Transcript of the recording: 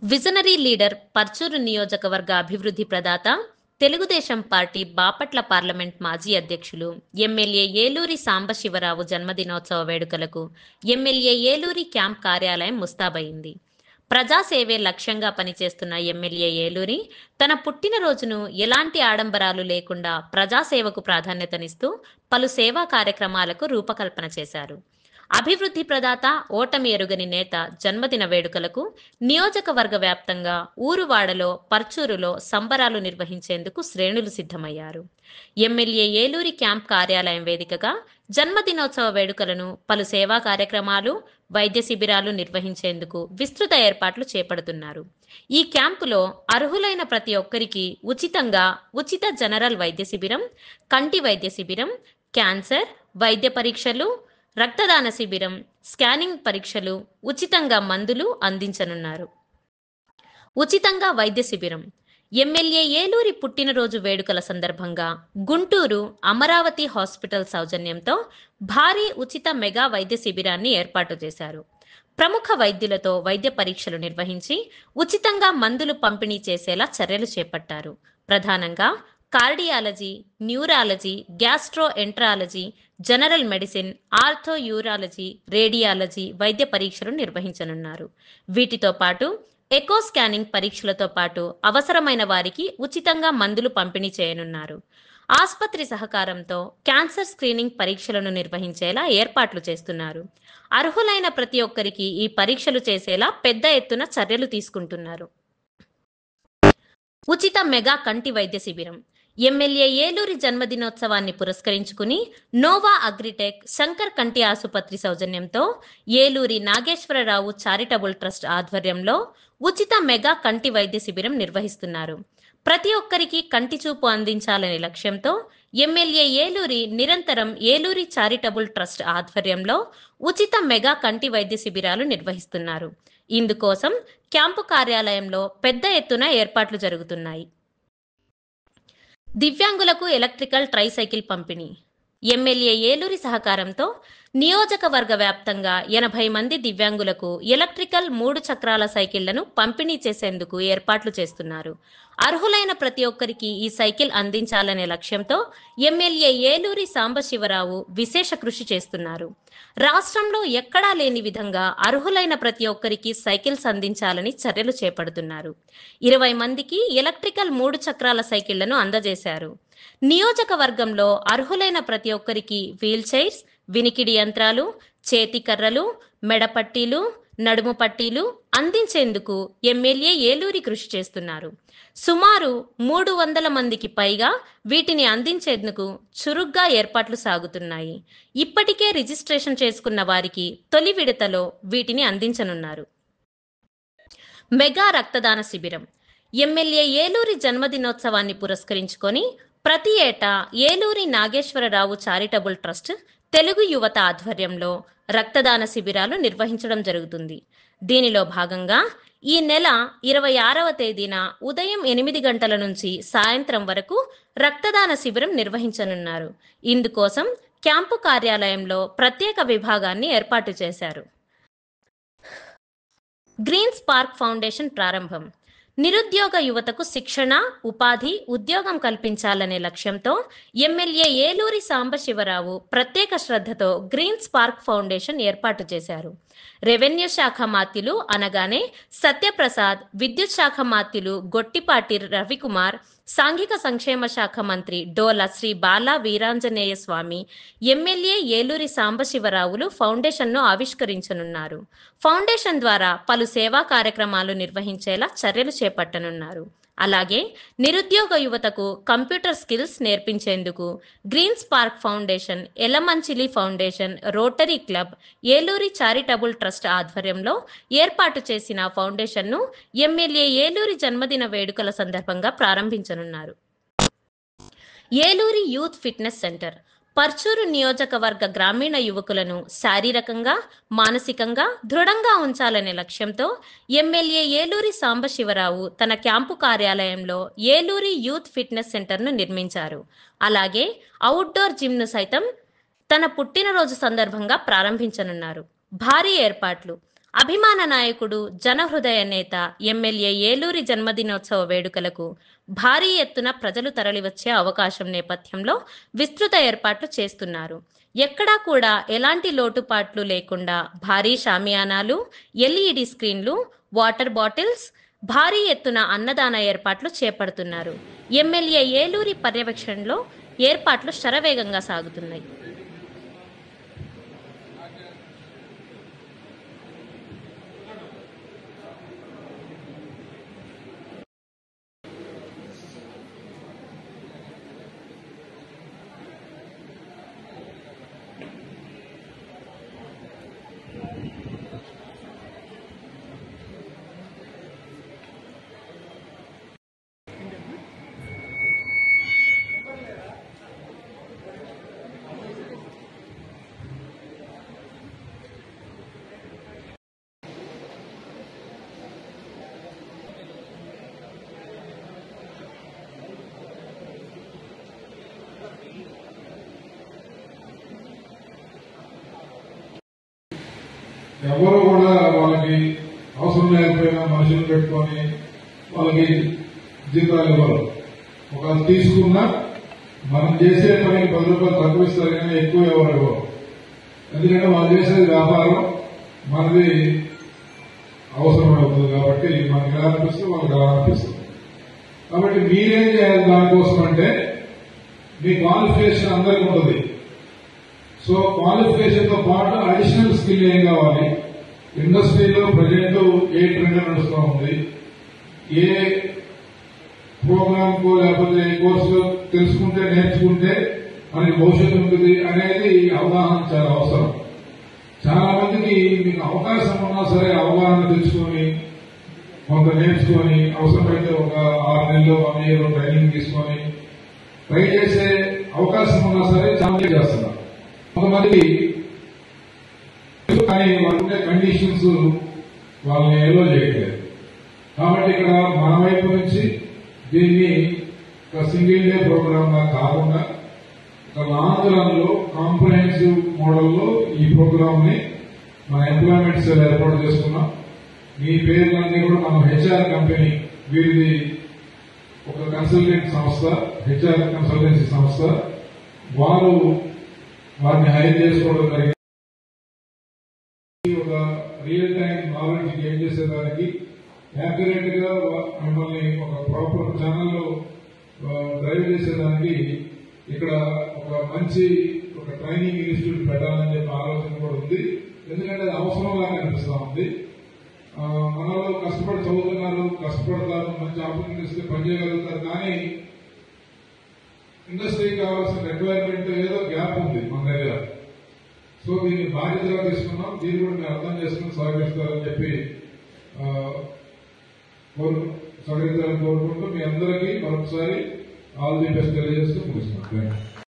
Visionary leader, Parchur నియోజకవర్గ అభివృద్ధి ప్రదాత, తెలుగుదేశం పార్టీ బాపట్ల పార్లమెంట్ మాజీ అధ్యక్షులు, ఎమ్మెల్యే ఏలూరి సాంబశివరావు జన్మదినోత్సవ వేడుకలకు ఎమ్మెల్యే ఏలూరి క్యాంప్ కార్యాలయం ముస్తాబయింది. ప్రజాసేవే లక్ష్యంగా పనిచేస్తున్న ఎమ్మెల్యే ఏలూరి తన పుట్టినరోజును ఎలాంటి ఆడంబరాలు లేకుండా ప్రజాసేవకు ప్రాధాన్యతనిస్తూ పలు సేవా కార్యక్రమాలకు రూపకల్పన చేశారు. అభివృద్ధి ప్రదాత, ఓటమి ఎరుగని నేత జన్మదిన వేడుకలకు నియోజకవర్గ వ్యాప్తంగా ఊరువాడలో, పర్చూరులో సంబరాలు నిర్వహించేందుకు శ్రేణులు సిద్ధమయ్యారు. ఎమ్మెల్యే ఏలూరి క్యాంప్ కార్యాలయం వేదికగా జన్మదినోత్సవ వేడుకలను, పలు సేవా కార్యక్రమాలు, వైద్య శిబిరాలు నిర్వహించేందుకు విస్తృత ఏర్పాట్లు చేపడుతున్నారు. ఈ క్యాంపులో అర్హులైన ప్రతి ఒక్కరికి ఉచితంగా ఉచిత జనరల్ వైద్య శిబిరం, కంటి వైద్య శిబిరం, క్యాన్సర్ వైద్య పరీక్షలు, రక్తదాన శిబిరం, స్కానింగ్ పరీక్షలు, ఉచితంగా మందులు అందించనున్నారు. ఉచితంగా వైద్య శిబిరం. ఎమ్మెల్యే ఏలూరి పుట్టినరోజు వేడుకల సందర్భంగా గుంటూరు అమరావతి హాస్పిటల్ సౌజన్యంతో భారీ ఉచిత మెగా వైద్య శిబిరాన్ని ఏర్పాటు చేశారు. ప్రముఖ వైద్యులతో వైద్య పరీక్షలు నిర్వహించి ఉచితంగా మందులు పంపిణీ చేసేలా చర్యలు చేపట్టారు. ప్రధానంగా cardiology, neurology, gastro enterology, general medicine, ortho urology, radiology వైద్య పరీక్షలు నిర్వహించనున్నారు. వీటితో పాటు ఎకో స్కానింగ్ పరీక్షలతో పాటు అవసరమైన వారికి ఉచితంగా మందులు పంపిణీ చేయనున్నారు. ఆసుపత్రి సహకారంతో క్యాన్సర్ స్క్రీనింగ్ పరీక్షలను నిర్వహించేలా ఏర్పాట్లు చేస్తున్నారు. అర్హులైన ప్రతి ఒక్కరికి ఈ పరీక్షలు చేసేలా పెద్ద ఎత్తున చర్యలు తీసుకుంటున్నారు. ఉచిత మెగా కంటి వైద్య శిబిరం. ఎమ్మెల్యే ఏలూరి జన్మదినోత్సవాన్ని పురస్కరించుకుని నోవా అగ్రిటెక్, శంకర్ కంటి ఆసుపత్రి సౌజన్యంతో ఏలూరి నాగేశ్వరరావు చారిటబుల్ ట్రస్ట్ ఆధ్వర్యంలో ఉచిత మెగా కంటి వైద్య శిబిరం నిర్వహిస్తున్నారు. ప్రతి ఒక్కరికి కంటి చూపు అందించాలనే లక్ష్యంతో ఎమ్మెల్యే ఏలూరి నిరంతరం ఏలూరి చారిటబుల్ ట్రస్ట్ ఆధ్వర్యంలో ఉచిత మెగా కంటి వైద్య శిబిరాలు నిర్వహిస్తున్నారు. ఇందుకోసం క్యాంపు కార్యాలయంలో పెద్ద ఎత్తున ఏర్పాట్లు జరుగుతున్నాయి. దివ్యాంగులకు ఎలక్ట్రికల్ ట్రైసైకిల్ పంపిణీ. ఎమ్మెల్యే ఏలూరి సహకారంతో నియోజకవర్గ వ్యాప్తంగా 80 మంది దివ్యాంగులకు ఎలక్ట్రికల్ 3 చక్రాల సైకిళ్లను పంపిణీ చేసేందుకు ఏర్పాట్లు చేస్తున్నారు. అర్హులైన ప్రతి ఒక్కరికి ఈ సైకిల్ అందించాలనే లక్ష్యంతో ఎమ్మెల్యే ఏలూరి సాంబశివరావు విశేష కృషి చేస్తున్నారు. రాష్ట్రంలో ఎక్కడా లేని విధంగా అర్హులైన ప్రతి ఒక్కరికి సైకిల్స్ అందించాలని చర్యలు చేపడుతున్నారు. 20 మందికి ఎలక్ట్రికల్ 3 చక్రాల సైకిళ్లను అందజేశారు. నియోజకవర్గంలో అర్హులైన ప్రతి ఒక్కరికి వీల్ చైర్స్, వినికిడి యంత్రాలు, చేతి కర్రలు, మెడపట్టీలు, నడుము పట్టీలు అందించేందుకు ఎమ్మెల్యే ఏలూరి కృషి చేస్తున్నారు. సుమారు 300 మందికి పైగా వీటిని అందించేందుకు చురుగ్గా ఏర్పాట్లు సాగుతున్నాయి. ఇప్పటికే రిజిస్ట్రేషన్ చేసుకున్న వారికి తొలి విడతలో వీటిని అందించనున్నారు. మెగా రక్తదాన శిబిరం. ఎమ్మెల్యే ఏలూరి జన్మదినోత్సవాన్ని పురస్కరించుకొని ప్రతి ఏటా ఏలూరి నాగేశ్వరరావు చారిటబుల్ ట్రస్ట్ తెలుగు యువత ఆధ్వర్యంలో రక్తదాన శిబిరాలు నిర్వహించడం జరుగుతుంది. దీనిలో భాగంగా ఈ నెల 26వ తేదీన ఉదయం 8 గంటల నుంచి సాయంత్రం వరకు రక్తదాన శిబిరం నిర్వహించనున్నారు. ఇందుకోసం క్యాంపు కార్యాలయంలో ప్రత్యేక విభాగాన్ని ఏర్పాటు చేశారు. గ్రీన్ స్పార్క్ ఫౌండేషన్ ప్రారంభం. నిరుద్యోగ యువతకు శిక్షణ, ఉపాధి, ఉద్యోగం కల్పించాలనే లక్ష్యంతో ఎమ్మెల్యే ఏలూరి సాంబశివరావు ప్రత్యేక శ్రద్ధతో గ్రీన్ స్పార్క్ ఫౌండేషన్ ఏర్పాటు చేశారు. రెవెన్యూ శాఖ మాత్యులు అనగానే సత్యప్రసాద్, విద్యుత్ శాఖ మాత్యులు గొట్టిపాటి రవికుమార్, సాంఘిక సంక్షేమ శాఖ మంత్రి డోలా శ్రీ బాలా వీరాంజనేయ స్వామి, ఎమ్మెల్యే ఏలూరి సాంబశివరావులు ఫౌండేషన్ను ఆవిష్కరించనున్నారు. ఫౌండేషన్ ద్వారా పలు సేవా కార్యక్రమాలు నిర్వహించేలా చర్యలు చేపట్టనున్నారు. అలాగే నిరుద్యోగ యువతకు కంప్యూటర్ స్కిల్స్ నేర్పించేందుకు Green Spark Foundation, Yelamanchili Foundation, Rotary Club, Eluri Charitable Trust ఆధ్వర్యంలో ఏర్పాటు చేసిన ఫౌండేషన్ను ఎమ్మెల్యే ఏలూరి జన్మదిన వేడుకల సందర్భంగా ప్రారంభించనున్నారు. Eluri Youth Fitness Centre. Parchur నియోజకవర్గ గ్రామీణ యువకులను శారీరకంగా, మానసికంగా దృఢంగా ఉంచాలనే లక్ష్యంతో ఎమ్మెల్యే ఏలూరి సాంబశివరావు తన క్యాంపు కార్యాలయంలో ఏలూరి యూత్ ఫిట్నెస్ సెంటర్ను నిర్మించారు. అలాగే అవుట్డోర్ జిమ్ను సైతం తన పుట్టినరోజు సందర్భంగా ప్రారంభించనున్నారు. భారీ ఏర్పాట్లు. అభిమాన నాయకుడు, జనహృదయ నేత, ఎమ్మెల్యే ఏలూరి జన్మదినోత్సవ వేడుకలకు భారీ ఎత్తున ప్రజలు తరలివచ్చే అవకాశం నేపథ్యంలో విస్తృత ఏర్పాట్లు చేస్తున్నారు. ఎక్కడా కూడా ఎలాంటి లోటుపాట్లు లేకుండా భారీ షామియానాలు, ఎల్ఈడి స్క్రీన్లు, వాటర్ బాటిల్స్, భారీ ఎత్తున అన్నదాన ఏర్పాట్లు చేపడుతున్నారు. ఎమ్మెల్యే ఏలూరి పర్యవేక్షణలో ఏర్పాట్లు శరవేగంగా సాగుతున్నాయి. ఎవరు కూడా వాళ్ళకి అవసరం లేకపోయినా మనుషులు పెట్టుకొని వాళ్ళకి జీతాలు ఇవ్వరు. ఒకవేళ తీసుకున్నా మనం చేసే పనికి 10 రూపాయలు తక్కువ ఇస్తారు కానీ ఎక్కువ ఎవరు ఇవ్వరు. ఎందుకంటే వాళ్ళు చేసేది వ్యాపారం, మనది అవసరం అవుతుంది కాబట్టి మనకి ఎలా అనిపిస్తుంది వాళ్ళకి ఎలా అనిపిస్తుంది. కాబట్టి మీరేం చేయాలి దానికోసం అంటే మీ క్వాలిఫికేషన్ అందరికీ ఉంటుంది. సో క్వాలిఫికేషన్ తో పాటు అడిషనల్ స్కిల్ ఏం కావాలి, ఇండస్ట్రీలో ప్రజెంట్ ఏ ట్రెండ్ నడుస్తూ ఉంది, ఏ ప్రోగ్రామ్ కో లేకపోతే ఏ కోర్సు తెలుసుకుంటే నేర్చుకుంటే మనకి భవిష్యత్తు ఉంటుంది అనేది అవగాహన చాలా అవసరం. చాలా మందికి మీకు అవకాశం ఉన్నా సరే అవగాహన తెచ్చుకొని కొంత నేర్చుకొని అవసరమైతే ఒక 6 నెలలు 1 year ట్రైనింగ్ తీసుకొని ట్రై చేసే అవకాశం ఉన్నా సరే చాలా చేస్తున్నారు. కొంతమంది కానీ వాళ్ళుండే కండిషన్స్ వాళ్ళని ఏలో చేయట్లేదు. కాబట్టి ఇక్కడ మన వైపు నుంచి దీన్ని ఒక సింగిల్ డే ప్రోగ్రామ్ గా కాకుండా ఒక లాంగ్ రన్ లో కాంప్రహెన్సివ్ మోడల్లో ఈ ప్రోగ్రామ్ ని మన ఎంప్లాయ్మెంట్ సెల్ ఏర్పాటు చేసుకున్నాం. మీ పేర్లన్నీ కూడా మనం హెచ్ఆర్ కంపెనీ, వీరిది ఒక కన్సల్టెంట్ సంస్థ, హెచ్ఆర్ కన్సల్టెన్సీ సంస్థ, వారిని హైర్ చేసుకోవడం జరిగింది. ఒక రియల్ టైం నాలెడ్జ్ గెయిన్ చేసేదానికి యాక్యురేట్ గా మిమ్మల్ని ఒక ప్రాపర్ ఛానల్లో డ్రైవ్ చేసేదానికి ఇక్కడ ఒక మంచి ఒక ట్రైనింగ్ ఇన్స్టిట్యూట్ పెట్టాలని చెప్పి ఆలోచన కూడా ఉంది. ఎందుకంటే అది అవసరంగా కనిపిస్తా ఉంది. మనలో కష్టపడి చదువుతున్నారు, కష్టపడతారు, మంచి ఆపర్చునిటీస్ పనిచేయగలుగుతారు. కానీ ఇండస్ట్రీకి కావాల్సిన రిక్వైర్మెంట్ ఏదో గ్యాప్ ఉంది మన దగ్గర. సో దీన్ని బాధ్యతగా తీసుకున్నాం. దీన్ని కూడా మీరు అర్థం చేసుకుని సహకరిస్తారని చెప్పి సహకరించాలని కోరుకుంటూ మీ అందరికీ మరొకసారి ఆల్ ది బెస్ట్ తెలియజేస్తూ ముగిస్తున్నాం.